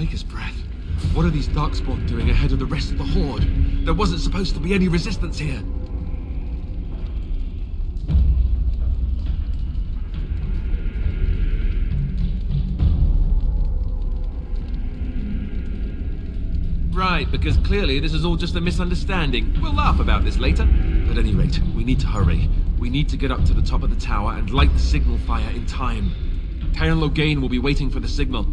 take his breath. What are these darkspawn doing ahead of the rest of the Horde? There wasn't supposed to be any resistance here. Right, because clearly this is all just a misunderstanding. We'll laugh about this later. At any rate, we need to hurry. We need to get up to the top of the tower and light the signal fire in time. Cairn Logain will be waiting for the signal.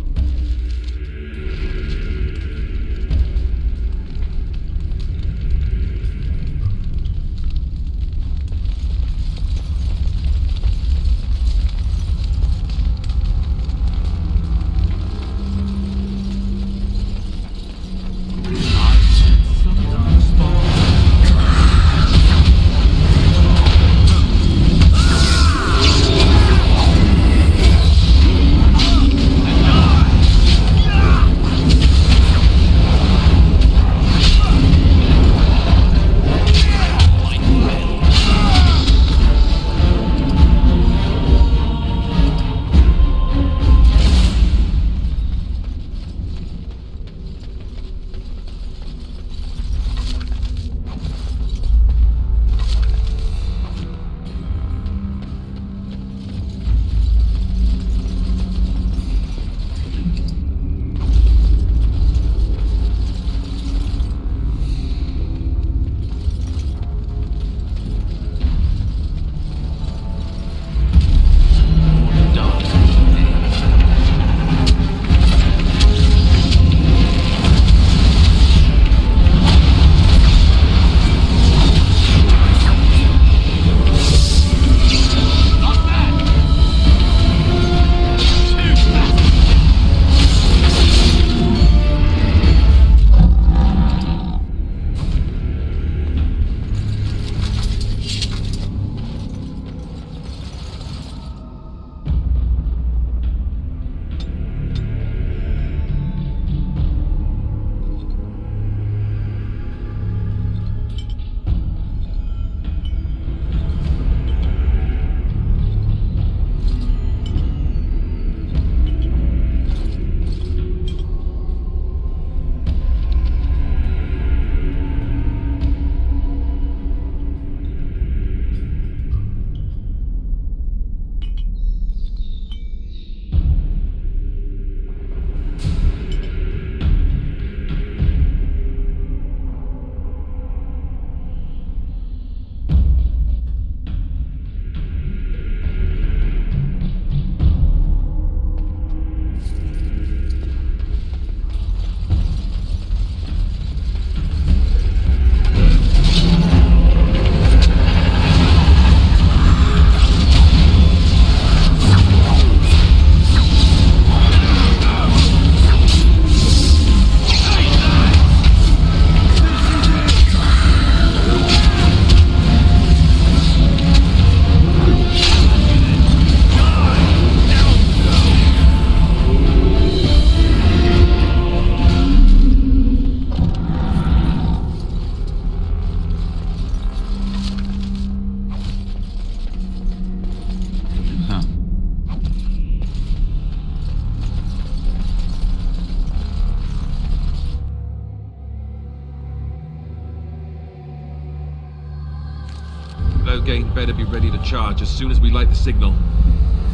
Logain better be ready to charge as soon as we light the signal.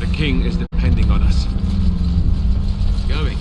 The king is depending on us. Going.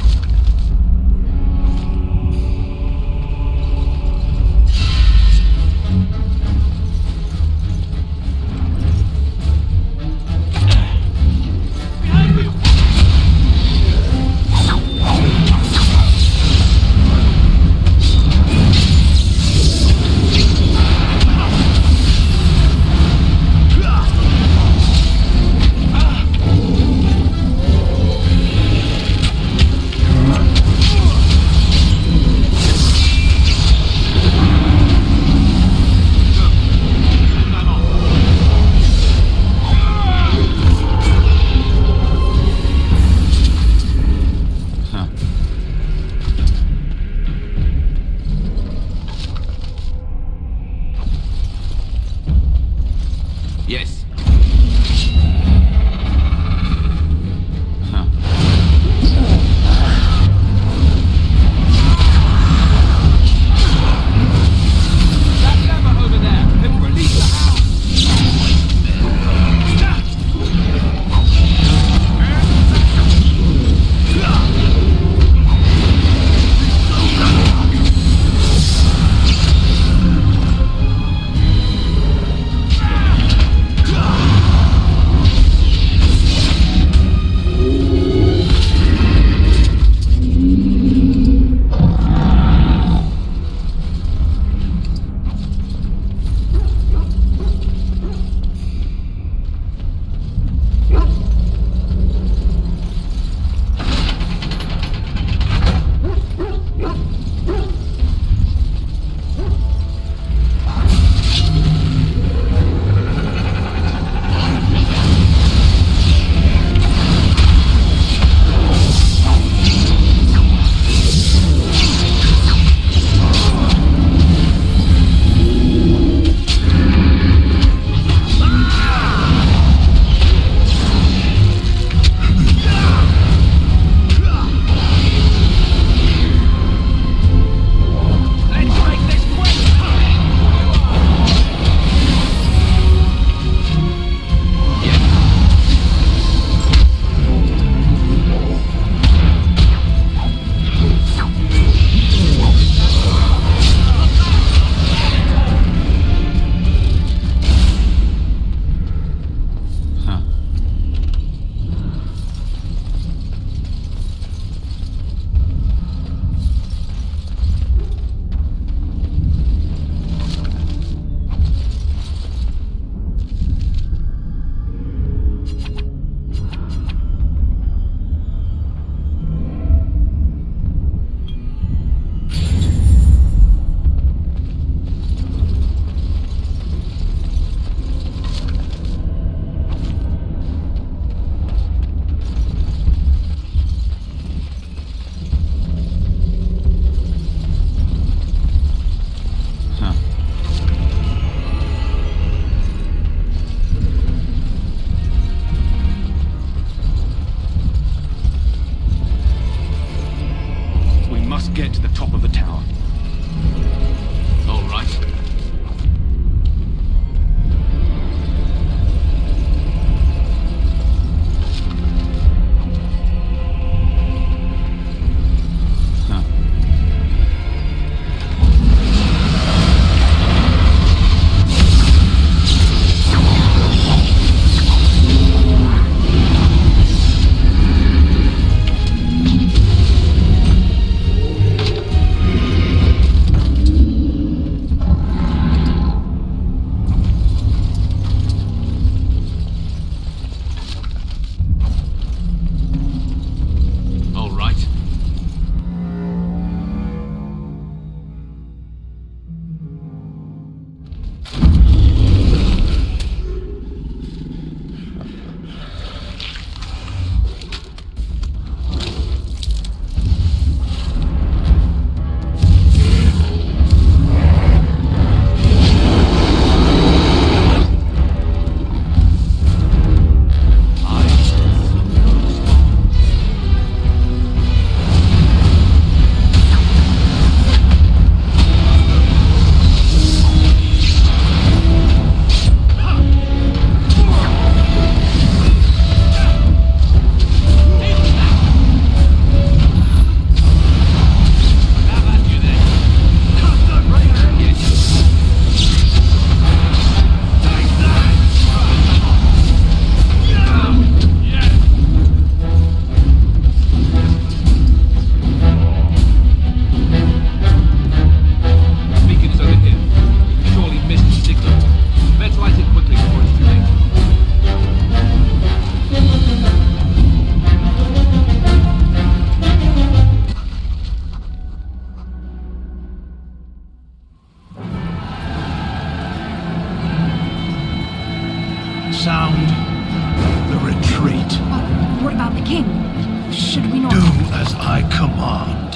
King, should we not... Do as I command.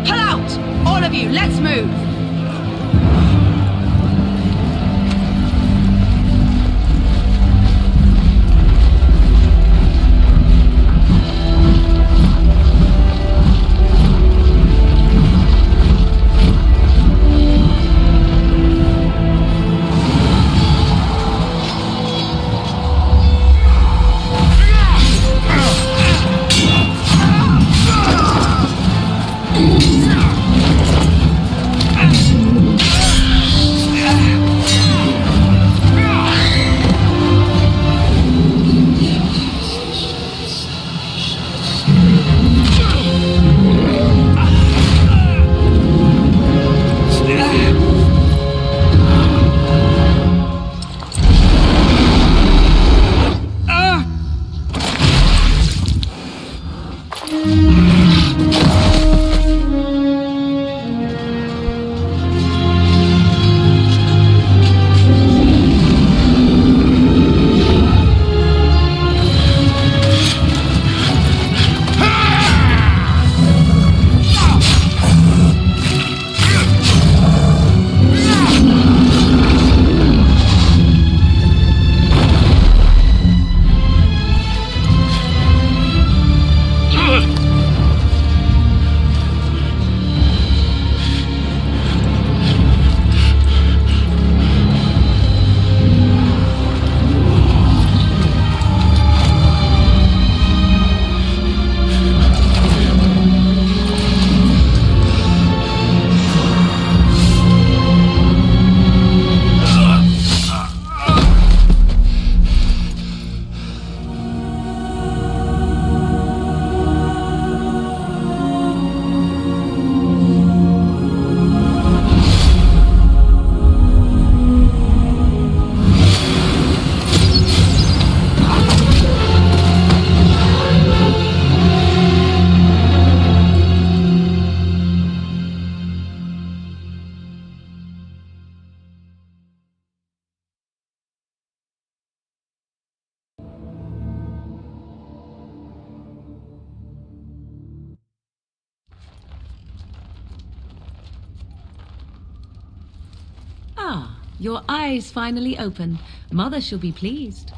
Pull out! All of you, let's move! Ah, your eyes finally open. Mother shall be pleased.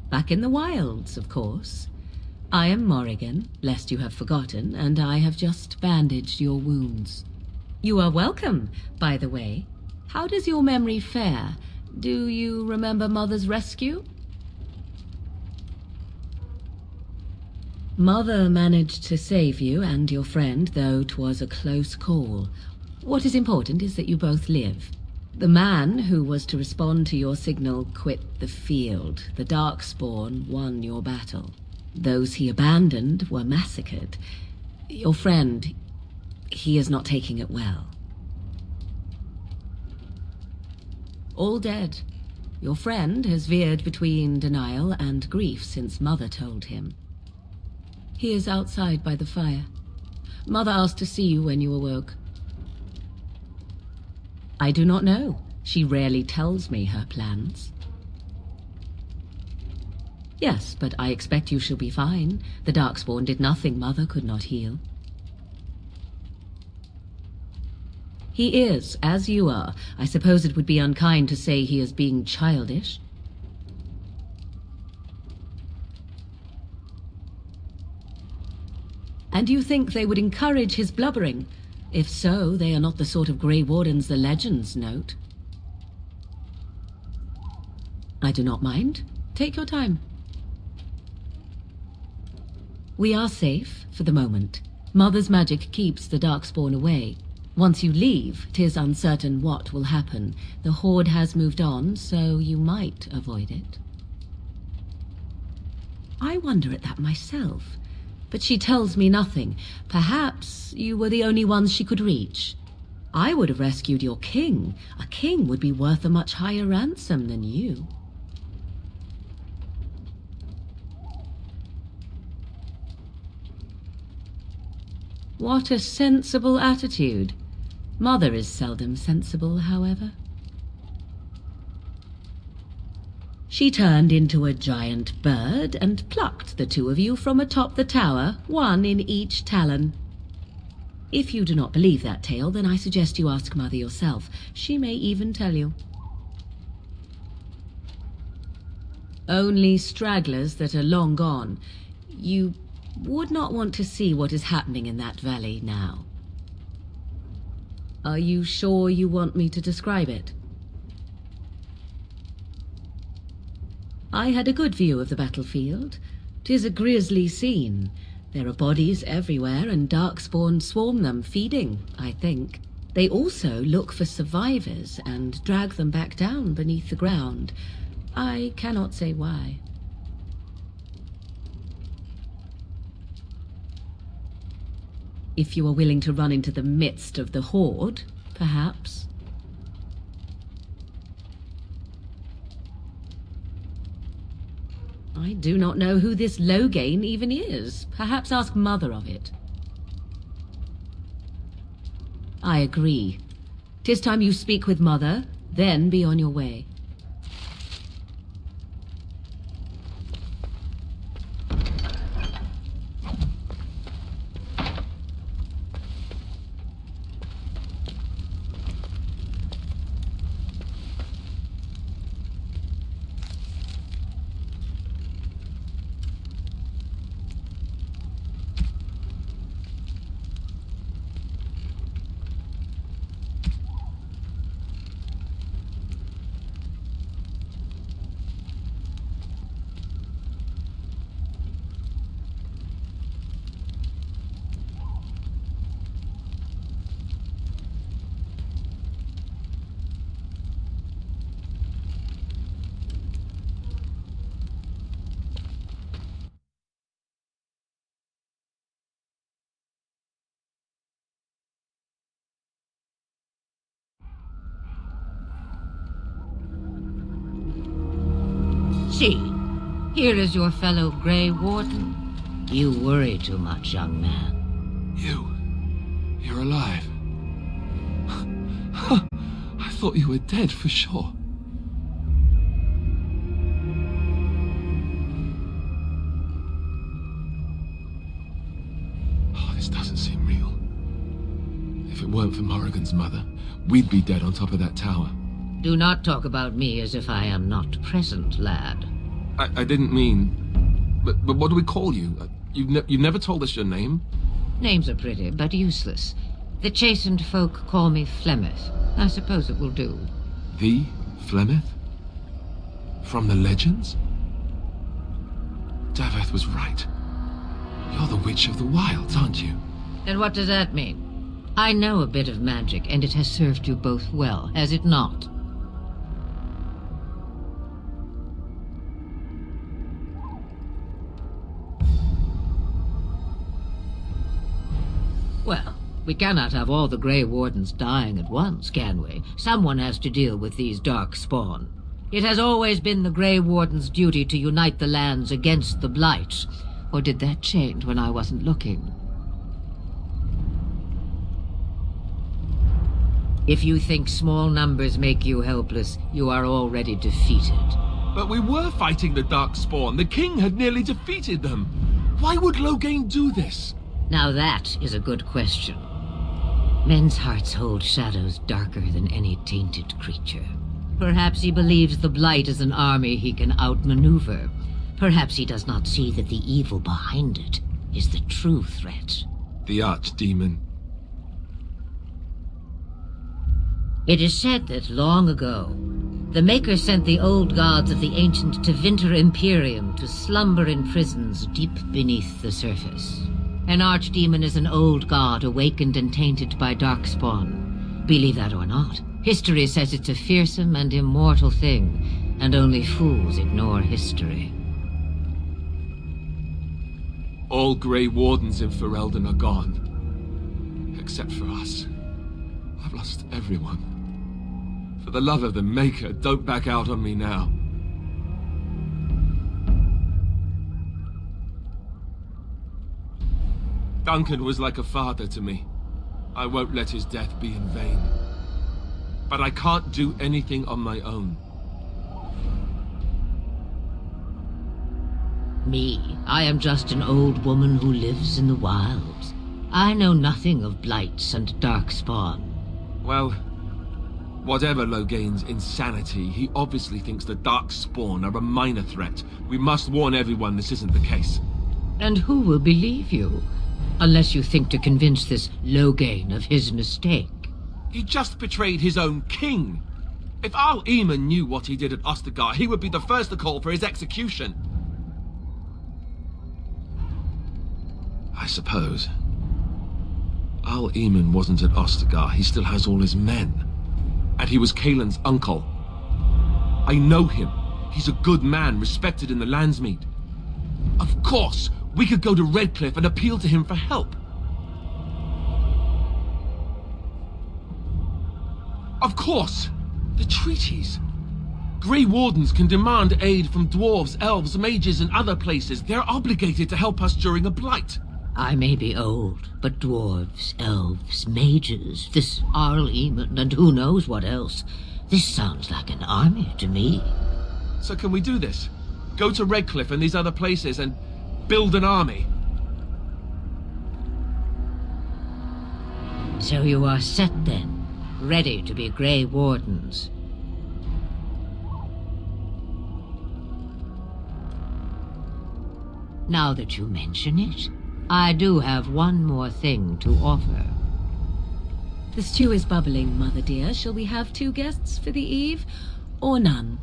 Back in the wilds, of course. I am Morrigan, lest you have forgotten, and I have just bandaged your wounds. You are welcome, by the way. How does your memory fare? Do you remember Mother's rescue? Mother managed to save you and your friend, though 'twas a close call. What is important is that you both live. The man who was to respond to your signal quit the field. The Darkspawn won your battle. Those he abandoned were massacred. Your friend, he is not taking it well. All dead. Your friend has veered between denial and grief since Mother told him. He is outside by the fire. Mother asked to see you when you awoke. I do not know. She rarely tells me her plans. Yes, but I expect you shall be fine. The Darkspawn did nothing Mother could not heal. He is, as you are. I suppose it would be unkind to say he is being childish. And you think they would encourage his blubbering? If so, they are not the sort of Grey Wardens the legends note. I do not mind. Take your time. We are safe, for the moment. Mother's magic keeps the Darkspawn away. Once you leave, 'tis uncertain what will happen. The Horde has moved on, so you might avoid it. I wonder at that myself. But she tells me nothing. Perhaps you were the only ones she could reach. I would have rescued your king. A king would be worth a much higher ransom than you. What a sensible attitude. Mother is seldom sensible, however. She turned into a giant bird and plucked the two of you from atop the tower, one in each talon. If you do not believe that tale, then I suggest you ask Mother yourself. She may even tell you. Only stragglers that are long gone. You would not want to see what is happening in that valley now. Are you sure you want me to describe it? I had a good view of the battlefield. 'Tis a grisly scene. There are bodies everywhere, and darkspawn swarm them, feeding, I think. They also look for survivors and drag them back down beneath the ground. I cannot say why. If you are willing to run into the midst of the horde, perhaps. I do not know who this Loghain even is. Perhaps ask Mother of it. I agree. 'Tis time you speak with Mother, then be on your way. See, here is your fellow Grey Warden. You worry too much, young man. You're alive. I thought you were dead for sure. Oh, this doesn't seem real. If it weren't for Morrigan's mother, we'd be dead on top of that tower. Do not talk about me as if I am not present, lad. I didn't mean... But what do we call you? You've never told us your name? Names are pretty, but useless. The chastened folk call me Flemeth. I suppose it will do. The Flemeth? From the legends? Daveth was right. You're the Witch of the Wilds, aren't you? And what does that mean? I know a bit of magic, and it has served you both well, has it not? Well, we cannot have all the Grey Wardens dying at once, can we? Someone has to deal with these dark spawn. It has always been the Grey Warden's duty to unite the lands against the Blight. Or did that change when I wasn't looking? If you think small numbers make you helpless, you are already defeated. But we were fighting the Darkspawn. The king had nearly defeated them. Why would Loghain do this? Now that is a good question. Men's hearts hold shadows darker than any tainted creature. Perhaps he believes the Blight is an army he can outmaneuver. Perhaps he does not see that the evil behind it is the true threat. The Archdemon. It is said that long ago, the Maker sent the old gods of the ancient Tevinter Imperium to slumber in prisons deep beneath the surface. An archdemon is an old god awakened and tainted by darkspawn. Believe that or not, history says it's a fearsome and immortal thing, and only fools ignore history. All Grey Wardens in Ferelden are gone. Except for us. I've lost everyone. For the love of the Maker, don't back out on me now. Duncan was like a father to me. I won't let his death be in vain. But I can't do anything on my own. Me, I am just an old woman who lives in the wilds. I know nothing of blights and darkspawn. Well, whatever Loghain's insanity, he obviously thinks the Darkspawn are a minor threat. We must warn everyone this isn't the case. And who will believe you? Unless you think to convince this Loghain of his mistake. He just betrayed his own king. If Al-Eamon knew what he did at Ostagar, he would be the first to call for his execution. I suppose. Al-Eamon wasn't at Ostagar. He still has all his men. And he was Kaelin's uncle. I know him. He's a good man, respected in the Landsmeet. Of course, we could go to Redcliffe and appeal to him for help. Of course! The treaties. Grey Wardens can demand aid from dwarves, elves, mages, and other places. They're obligated to help us during a blight. I may be old, but dwarves, elves, mages, this Al-Eamon, and who knows what else. This sounds like an army to me. So can we do this? Go to Redcliffe and these other places and build an army? So you are set then, ready to be Grey Wardens. Now that you mention it, I do have one more thing to offer. The stew is bubbling, Mother dear. Shall we have 2 guests for the eve, or none?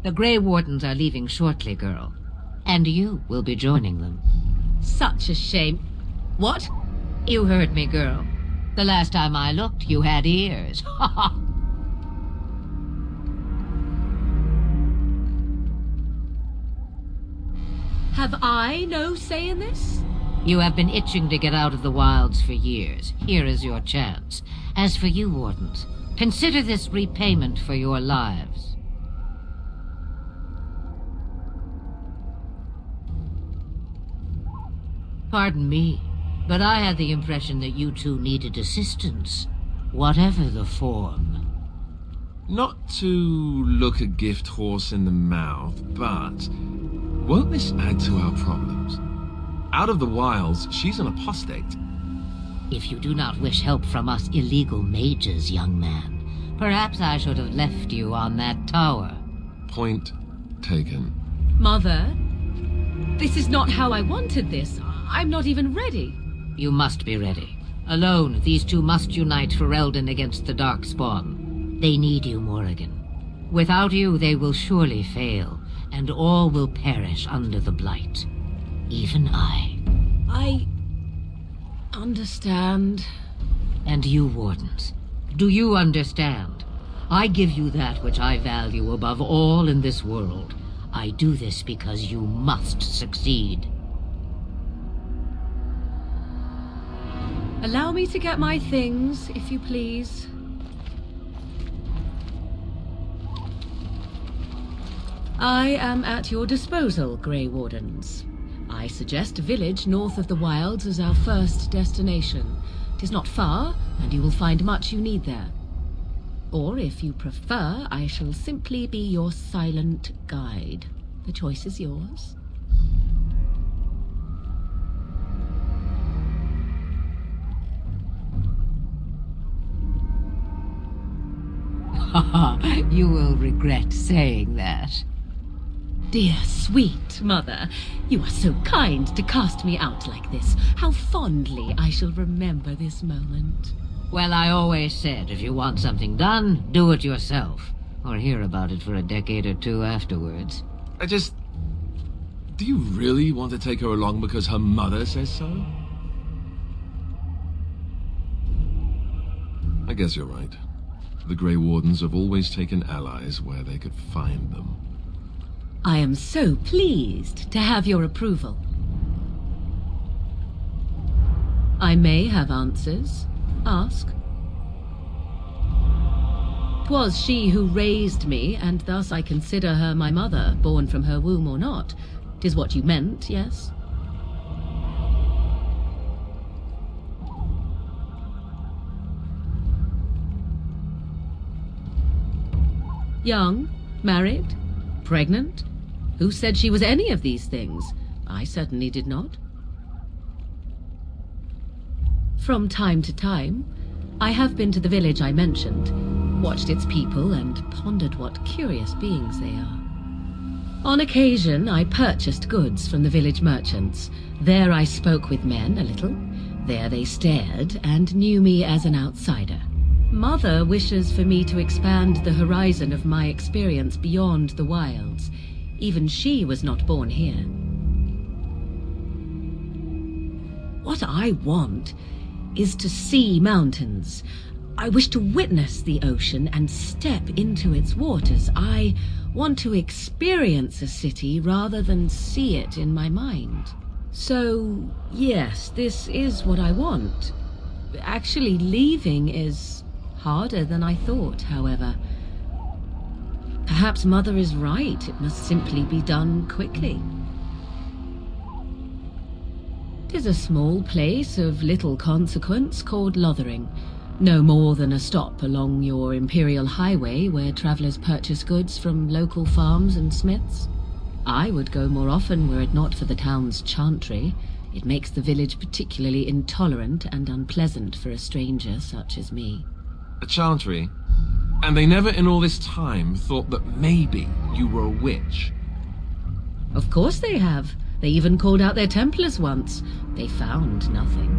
The Grey Wardens are leaving shortly, girl. And you will be joining them. Such a shame. What? You heard me, girl. The last time I looked, you had ears. Ha ha! Have I no say in this? You have been itching to get out of the wilds for years. Here is your chance. As for you, Wardens, consider this repayment for your lives. Pardon me, but I had the impression that you two needed assistance, whatever the form. Not to look a gift horse in the mouth, but won't this add to our problems? Out of the wilds, she's an apostate. If you do not wish help from us illegal mages, young man, perhaps I should have left you on that tower. Point taken. Mother, this is not how I wanted this. I'm not even ready. You must be ready. Alone, these two must unite for Eldon against the Darkspawn. They need you, Morrigan. Without you, they will surely fail, and all will perish under the Blight. Even I. I understand. And you, Wardens, do you understand? I give you that which I value above all in this world. I do this because you must succeed. Allow me to get my things, if you please. I am at your disposal, Grey Wardens. I suggest a village north of the wilds as our first destination. 'Tis not far, and you will find much you need there. Or, if you prefer, I shall simply be your silent guide. The choice is yours. You will regret saying that. Dear, sweet mother, you are so kind to cast me out like this. How fondly I shall remember this moment. Well, I always said, if you want something done, do it yourself. Or hear about it for a decade or two afterwards. Do you really want to take her along because her mother says so? I guess you're right. The Grey Wardens have always taken allies where they could find them. I am so pleased to have your approval. I may have answers. Ask. 'Twas she who raised me, and thus I consider her my mother, born from her womb or not. 'Tis what you meant, yes? Young? Married? Pregnant? Who said she was any of these things? I certainly did not. From time to time, I have been to the village I mentioned, watched its people, and pondered what curious beings they are. On occasion, I purchased goods from the village merchants. There I spoke with men a little. There they stared and knew me as an outsider. Mother wishes for me to expand the horizon of my experience beyond the wilds. Even she was not born here. What I want is to see mountains. I wish to witness the ocean and step into its waters. I want to experience a city rather than see it in my mind. So, yes, this is what I want. Actually, leaving is harder than I thought, however. Perhaps Mother is right. It must simply be done quickly. 'Tis a small place of little consequence called Lothering. No more than a stop along your Imperial Highway where travelers purchase goods from local farms and smiths. I would go more often were it not for the town's chantry. It makes the village particularly intolerant and unpleasant for a stranger such as me. A chantry? And they never in all this time thought that maybe you were a witch? Of course they have. They even called out their Templars once. They found nothing.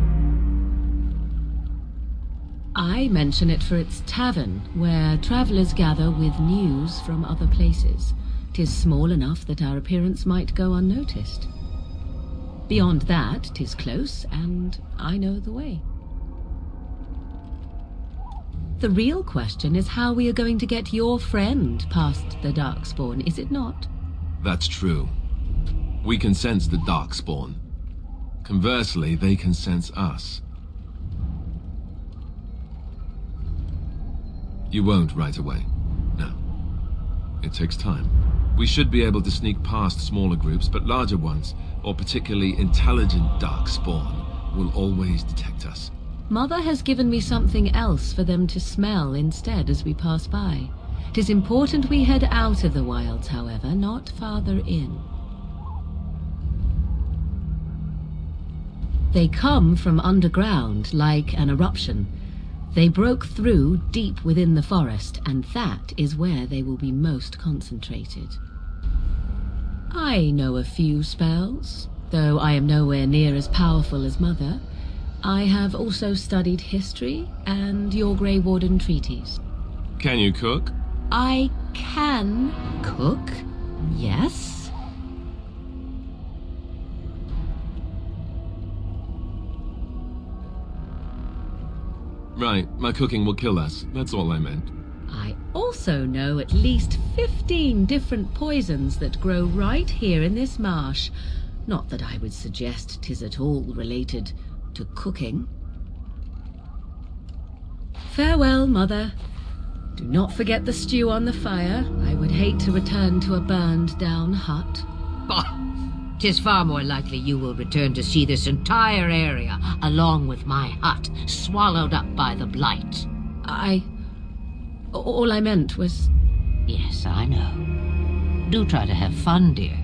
I mention it for its tavern, where travelers gather with news from other places. 'Tis small enough that our appearance might go unnoticed. Beyond that, 'tis close, and I know the way. The real question is how we are going to get your friend past the Darkspawn, is it not? That's true. We can sense the Darkspawn. Conversely, they can sense us. You won't right away. No. It takes time. We should be able to sneak past smaller groups, but larger ones, or particularly intelligent Darkspawn, will always detect us. Mother has given me something else for them to smell instead as we pass by. 'Tis important we head out of the wilds, however, not farther in. They come from underground, like an eruption. They broke through deep within the forest, and that is where they will be most concentrated. I know a few spells, though I am nowhere near as powerful as Mother. I have also studied history and your Grey Warden treaties. Can you cook? I can cook, yes. Right, my cooking will kill us. That's all I meant. I also know at least 15 different poisons that grow right here in this marsh. Not that I would suggest 'tis at all related to cooking. Farewell, Mother. Do not forget the stew on the fire. I would hate to return to a burned-down hut. Bah! 'Tis far more likely you will return to see this entire area, along with my hut, swallowed up by the blight. All I meant was... Yes, I know. Do try to have fun, dear.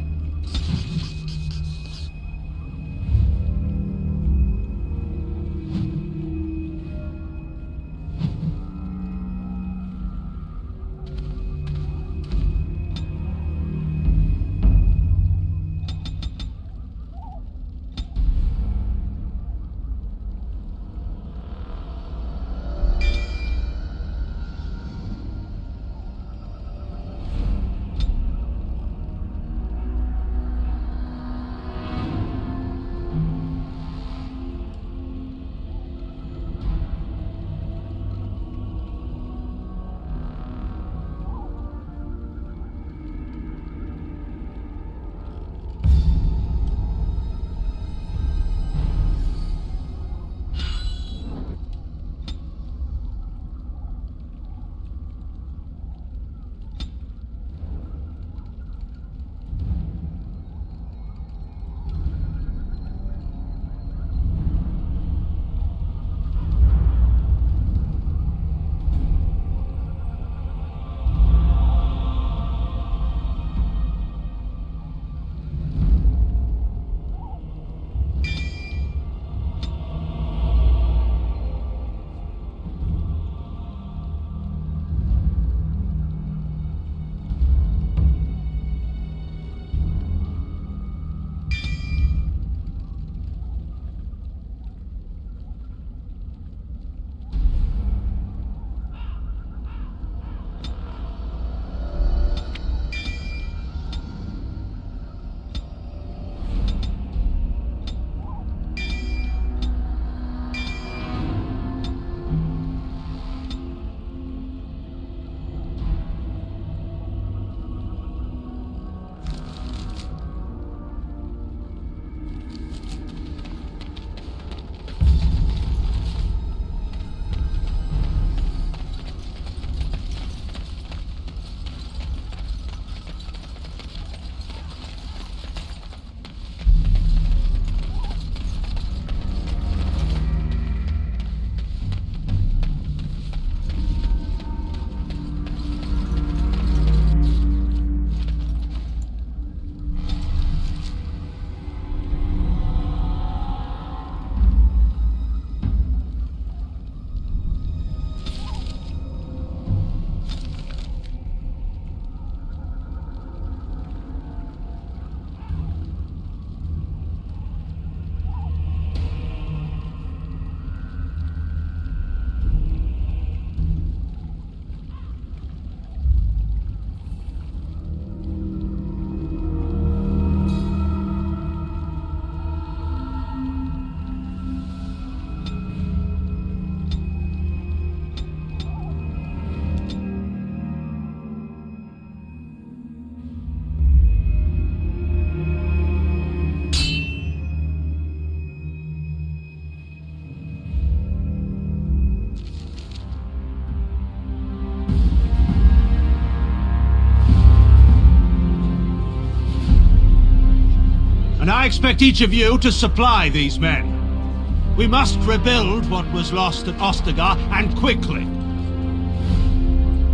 I expect each of you to supply these men. We must rebuild what was lost at Ostagar, and quickly.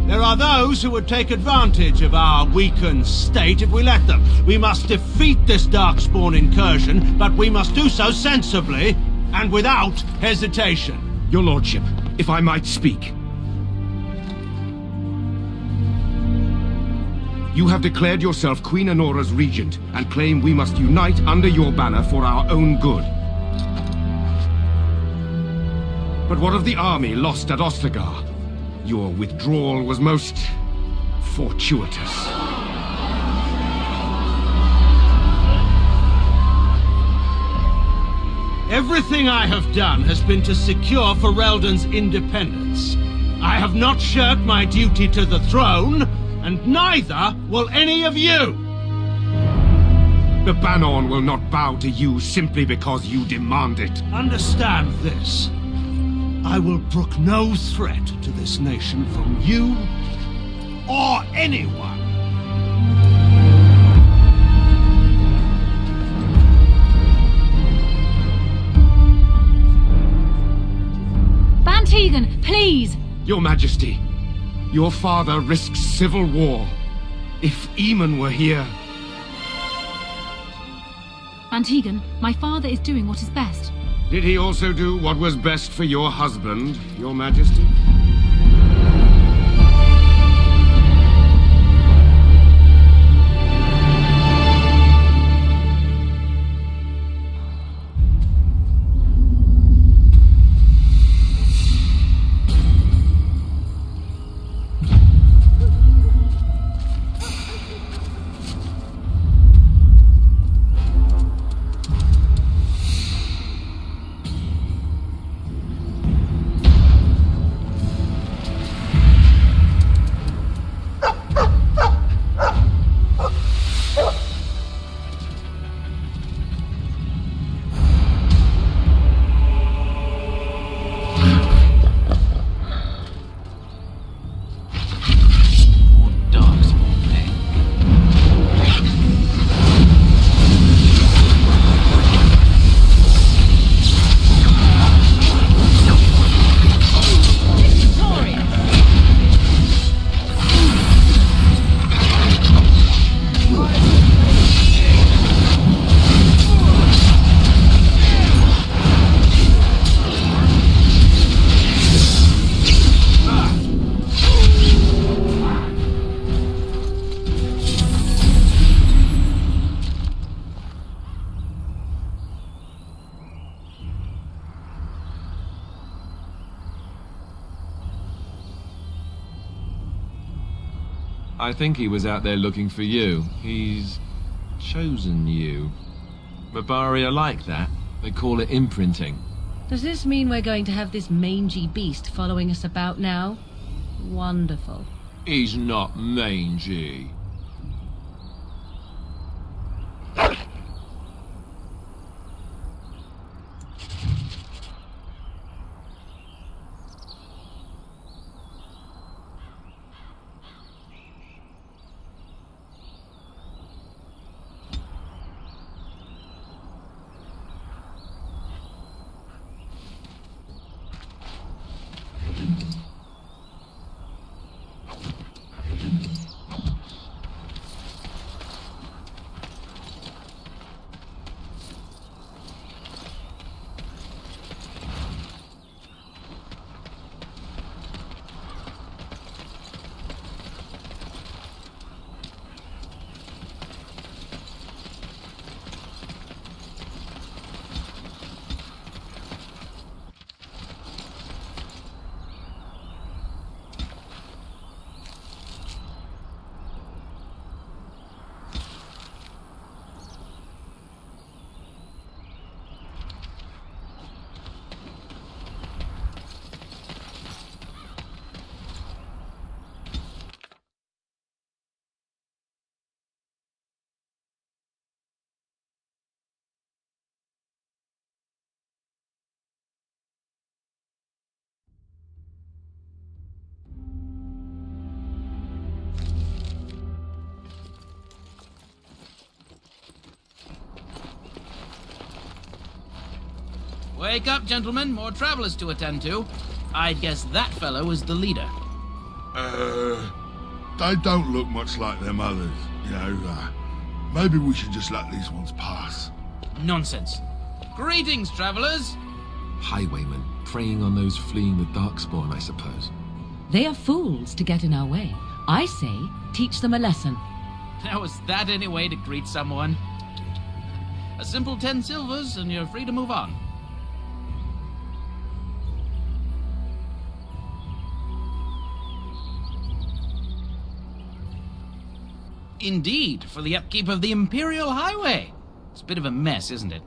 There are those who would take advantage of our weakened state if we let them. We must defeat this Darkspawn incursion, but we must do so sensibly and without hesitation. Your lordship, if I might speak. You have declared yourself Queen Honora's regent, and claim we must unite under your banner for our own good. But what of the army lost at Ostagar? Your withdrawal was most fortuitous. Everything I have done has been to secure Ferelden's independence. I have not shirked my duty to the throne, and neither will any of you! The Banon will not bow to you simply because you demand it. Understand this. I will brook no threat to this nation from you or anyone. Bantegan, please! Your Majesty, your father risks civil war. If Eamon were here... Bantegan, my father is doing what is best. Did he also do what was best for your husband, Your Majesty? I think he was out there looking for you. He's chosen you. Mabari are like that. They call it imprinting. Does this mean we're going to have this mangy beast following us about now? Wonderful. He's not mangy. Wake up, gentlemen. More travelers to attend to. I'd guess that fellow is the leader. They don't look much like them others, you know. Maybe we should just let these ones pass. Nonsense. Greetings, travelers. Highwaymen, preying on those fleeing the Darkspawn, I suppose. They are fools to get in our way. I say, teach them a lesson. Now, is that any way to greet someone? A simple 10 silvers and you're free to move on. Indeed, for the upkeep of the Imperial Highway. It's a bit of a mess, isn't it?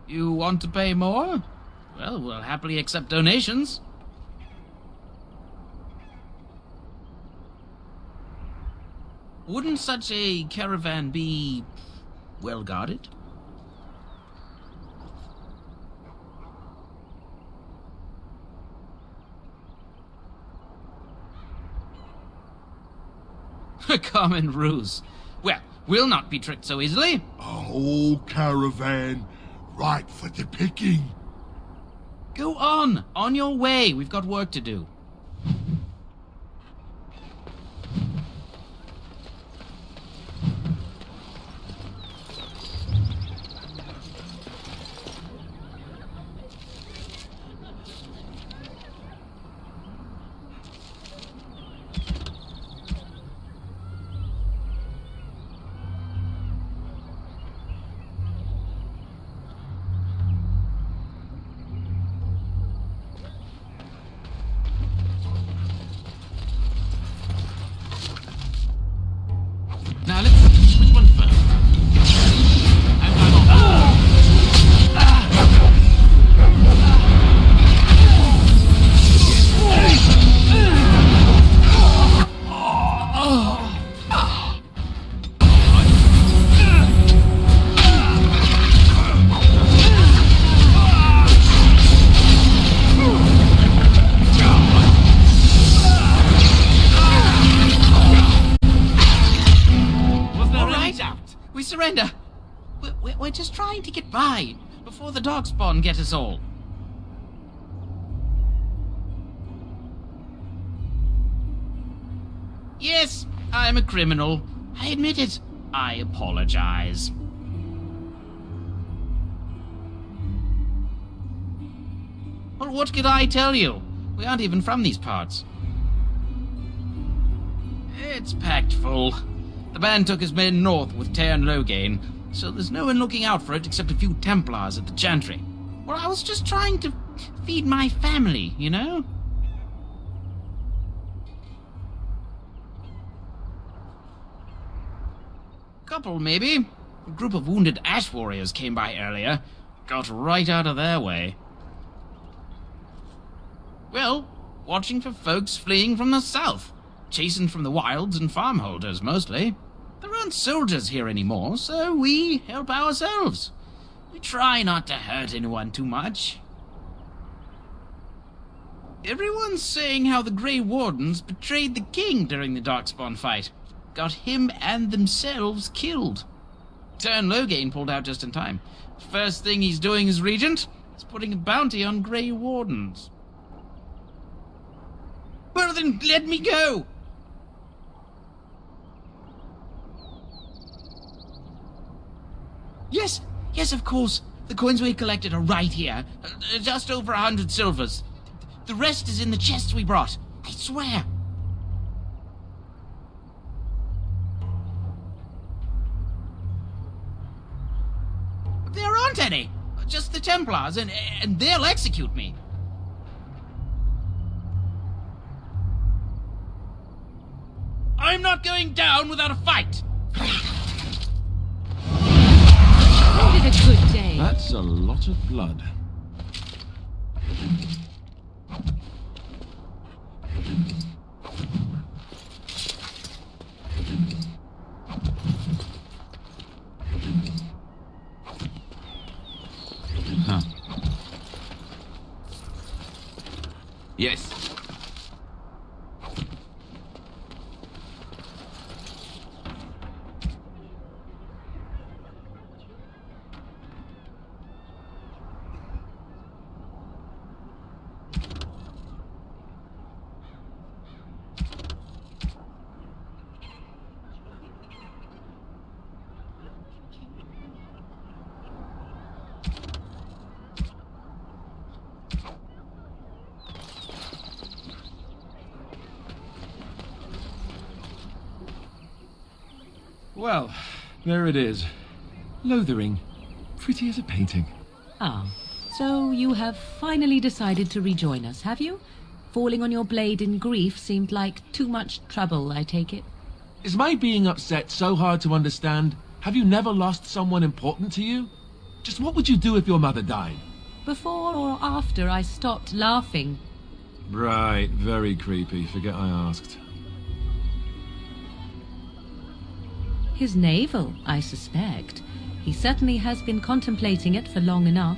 You want to pay more? Well, we'll happily accept donations. Wouldn't such a caravan be well guarded? A common ruse. Well, we'll not be tricked so easily. A whole caravan, right for the picking. Go on your way. We've got work to do. Now let's see which one first. We surrender. We're just trying to get by before the Darkspawn get us all. Yes, I'm a criminal. I admit it. I apologize. Well, what could I tell you? We aren't even from these parts. It's packed full. The band took his men north with Tairn Loghain, so there's no one looking out for it except a few Templars at the Chantry. Well, I was just trying to feed my family, you know? Couple, maybe. A group of wounded Ash Warriors came by earlier. Got right out of their way. Well, watching for folks fleeing from the south. Chasing from the wilds and farmholders, mostly. There aren't soldiers here anymore, so we help ourselves. We try not to hurt anyone too much. Everyone's saying how the Grey Wardens betrayed the king during the Darkspawn fight. Got him and themselves killed. Tairn Loghain pulled out just in time. First thing he's doing as regent is putting a bounty on Grey Wardens. Well then, let me go! Yes, of course. The coins we collected are right here. Just over 100 silvers. The rest is in the chests we brought. I swear. There aren't any. Just the Templars, and they'll execute me. I'm not going down without a fight. Isn't it a good day? That's a lot of blood. Huh. Yes. Well, there it is. Lothering. Pretty as a painting. Ah, so you have finally decided to rejoin us, have you? Falling on your blade in grief seemed like too much trouble, I take it. Is my being upset so hard to understand? Have you never lost someone important to you? Just what would you do if your mother died? Before or after I stopped laughing. Right, very creepy. Forget I asked. His navel, I suspect. He certainly has been contemplating it for long enough.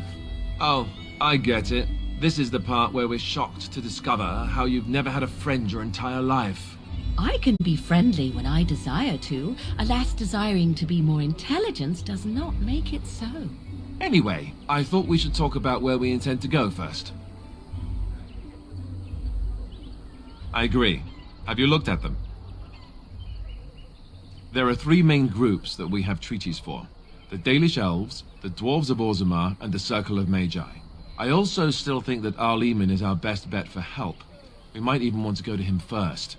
Oh, I get it. This is the part where we're shocked to discover how you've never had a friend your entire life. I can be friendly when I desire to. Alas, desiring to be more intelligent does not make it so. Anyway, I thought we should talk about where we intend to go first. I agree. Have you looked at them? There are 3 main groups that we have treaties for. The Dalish Elves, the Dwarves of Orzammar, and the Circle of Magi. I also still think that Arleman is our best bet for help. We might even want to go to him first.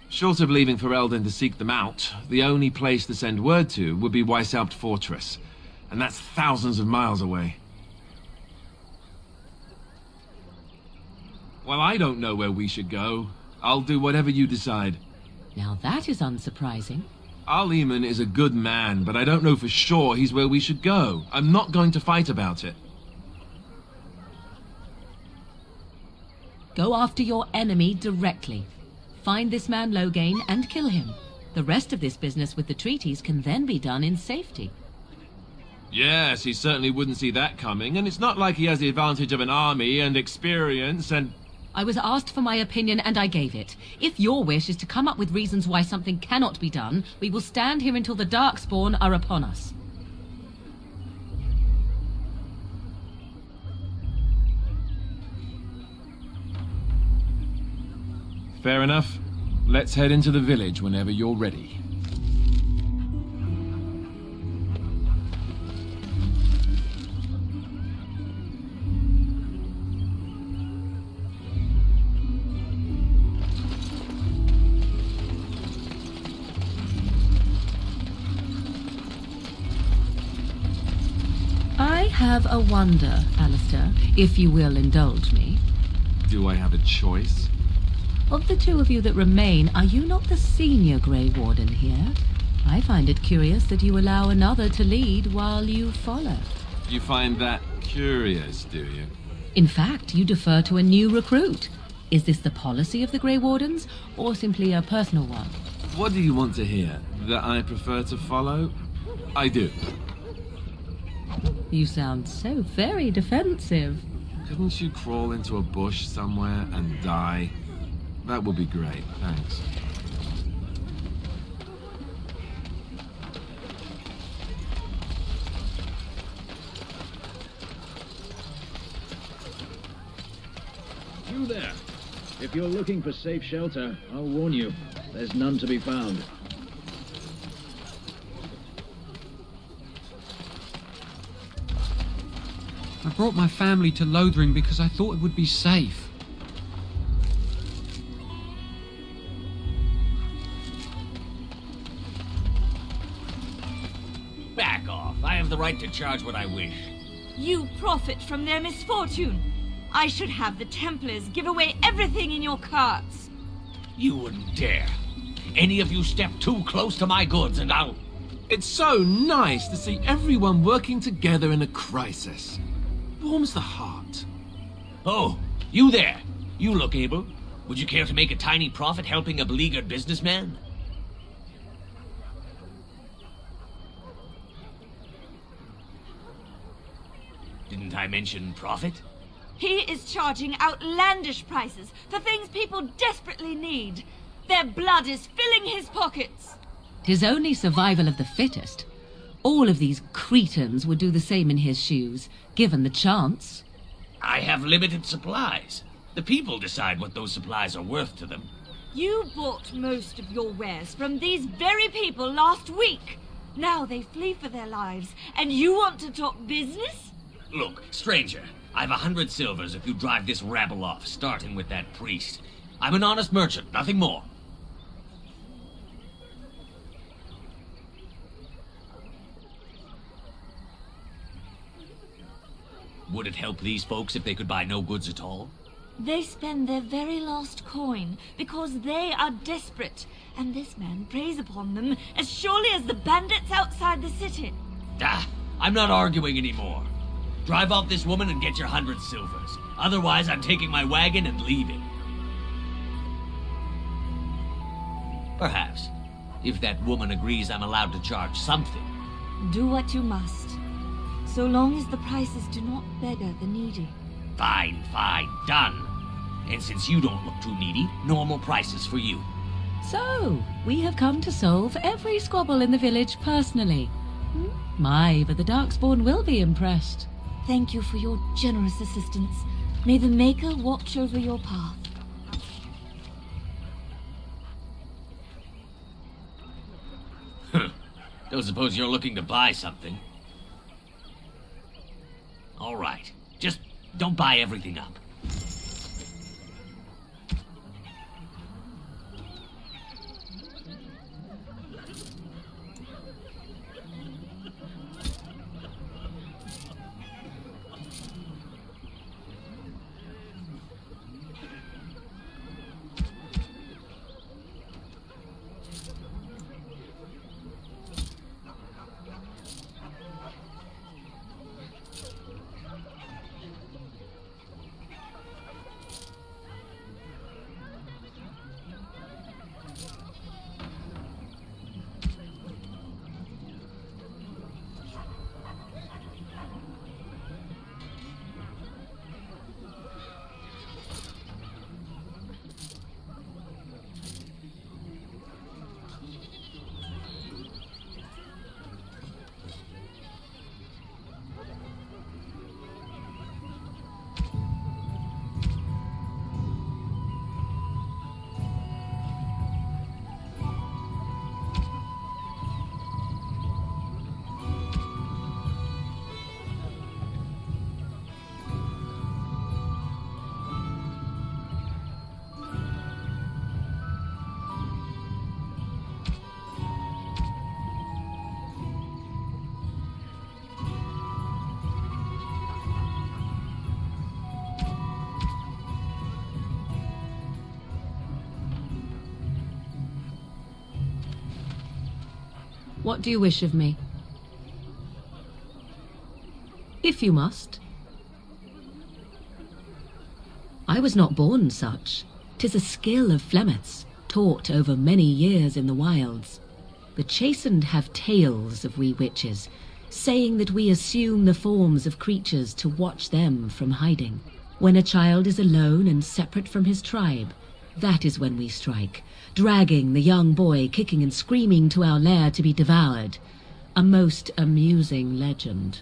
Short of leaving for Eldon to seek them out, the only place to send word to would be Weishaupt Fortress. And that's thousands of miles away. Well, I don't know where we should go. I'll do whatever you decide. Now that is unsurprising. Arleman is a good man, but I don't know for sure he's where we should go. I'm not going to fight about it. Go after your enemy directly. Find this man Loghain and kill him. The rest of this business with the treaties can then be done in safety. Yes, he certainly wouldn't see that coming, and it's not like he has the advantage of an army and experience and... I was asked for my opinion and I gave it. If your wish is to come up with reasons why something cannot be done, we will stand here until the Darkspawn are upon us. Fair enough. Let's head into the village whenever you're ready. I have a wonder, Alistair, if you will indulge me. Do I have a choice? Of the 2 of you that remain, are you not the senior Grey Warden here? I find it curious that you allow another to lead while you follow. You find that curious, do you? In fact, you defer to a new recruit. Is this the policy of the Grey Wardens, or simply a personal one? What do you want to hear? That I prefer to follow? I do. You sound so very defensive. Couldn't you crawl into a bush somewhere and die? That would be great, thanks. You there. If you're looking for safe shelter, I'll warn you, there's none to be found. I brought my family to Lothering because I thought it would be safe. Back off. I have the right to charge what I wish. You profit from their misfortune. I should have the Templars give away everything in your carts. You wouldn't dare. Any of you step too close to my goods and I'll... It's so nice to see everyone working together in a crisis. Warms the heart. Oh, you there. You look able. Would you care to make a tiny profit helping a beleaguered businessman? Didn't I mention profit? He is charging outlandish prices for things people desperately need. Their blood is filling his pockets. 'Tis only survival of the fittest. All of these cretins would do the same in his shoes, given the chance. I have limited supplies. The people decide what those supplies are worth to them. You bought most of your wares from these very people last week. Now they flee for their lives, and you want to talk business? Look, stranger, I've 100 silvers if you drive this rabble off, starting with that priest. I'm an honest merchant, nothing more. Would it help these folks if they could buy no goods at all? They spend their very last coin because they are desperate, and this man preys upon them as surely as the bandits outside the city. Ah, I'm not arguing anymore. Drive off this woman and get your 100 silvers. Otherwise, I'm taking my wagon and leaving. Perhaps, if that woman agrees I'm allowed to charge something. Do what you must, so long as the prices do not beggar the needy. Fine, fine, done. And since you don't look too needy, normal prices for you. So, we have come to solve every squabble in the village personally. My, but the Darkspawn will be impressed. Thank you for your generous assistance. May the Maker watch over your path. Don't suppose you're looking to buy something? All right. Just don't buy everything up. What do you wish of me? If you must. I was not born such. 'Tis a skill of Flemeth's, taught over many years in the wilds. The chastened have tales of we witches, saying that we assume the forms of creatures to watch them from hiding. When a child is alone and separate from his tribe, that is when we strike, dragging the young boy kicking and screaming to our lair to be devoured. A most amusing legend.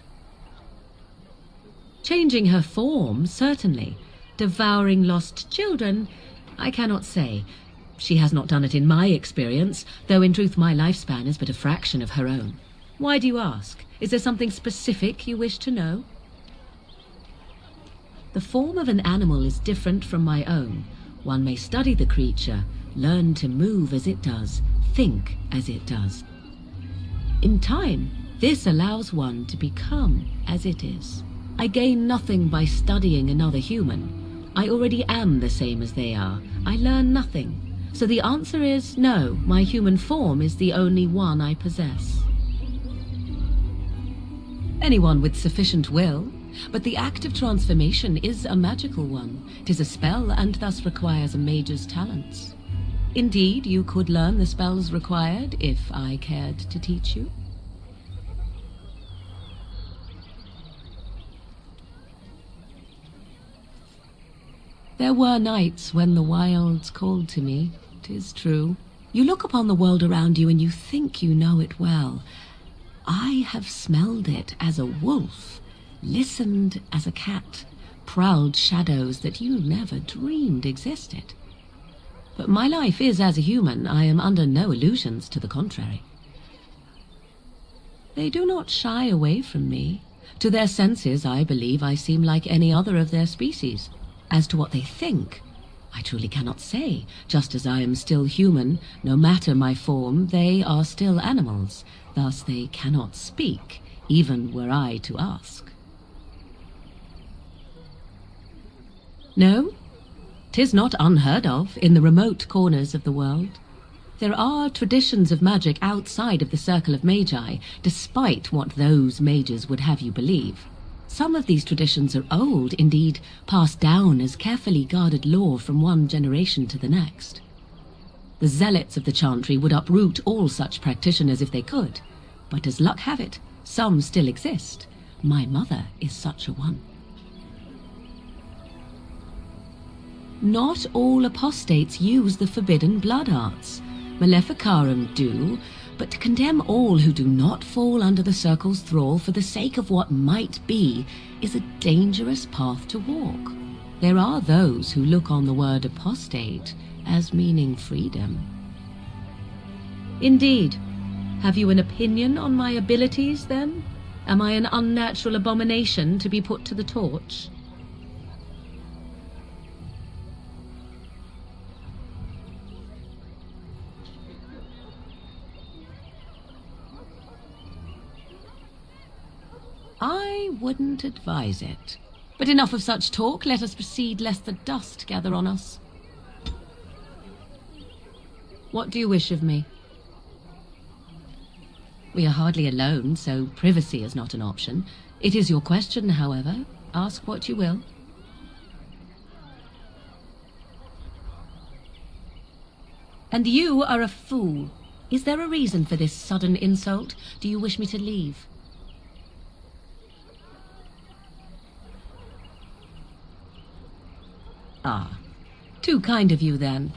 Changing her form, certainly. Devouring lost children, I cannot say. She has not done it in my experience, though in truth my lifespan is but a fraction of her own. Why do you ask? Is there something specific you wish to know? The form of an animal is different from my own. One may study the creature, learn to move as it does, think as it does. In time, this allows one to become as it is. I gain nothing by studying another human. I already am the same as they are. I learn nothing. So the answer is no, my human form is the only one I possess. Anyone with sufficient will, but the act of transformation is a magical one. 'Tis a spell and thus requires a mage's talents. Indeed, you could learn the spells required if I cared to teach you. There were nights when the wilds called to me, 'tis true. You look upon the world around you and you think you know it well. I have smelled it as a wolf, listened as a cat, prowled shadows that you never dreamed existed. But my life is as a human. I am under no illusions to the contrary. They do not shy away from me, To their senses, I believe I seem like any other of their species. As to what they think, I truly cannot say. Just as I am still human, no matter my form, they are still animals. Thus they cannot speak, even were I to ask. No, 'tis not unheard of in the remote corners of the world. There are traditions of magic outside of the circle of magi, despite what those mages would have you believe. Some of these traditions are old, indeed passed down as carefully guarded lore from one generation to the next. The zealots of the chantry would uproot all such practitioners if they could, but as luck have it, some still exist. My mother is such a one. Not all apostates use the forbidden blood arts. Maleficarum do, but to condemn all who do not fall under the circle's thrall for the sake of what might be is a dangerous path to walk. There are those who look on the word apostate as meaning freedom. Indeed. Have you an opinion on my abilities, then? Am I an unnatural abomination to be put to the torch? I wouldn't advise it. But enough of such talk. Let us proceed, lest the dust gather on us. What do you wish of me? We are hardly alone, so privacy is not an option. It is your question, however. Ask what you will. And you are a fool. Is there a reason for this sudden insult? Do you wish me to leave? Ah, too kind of you, then.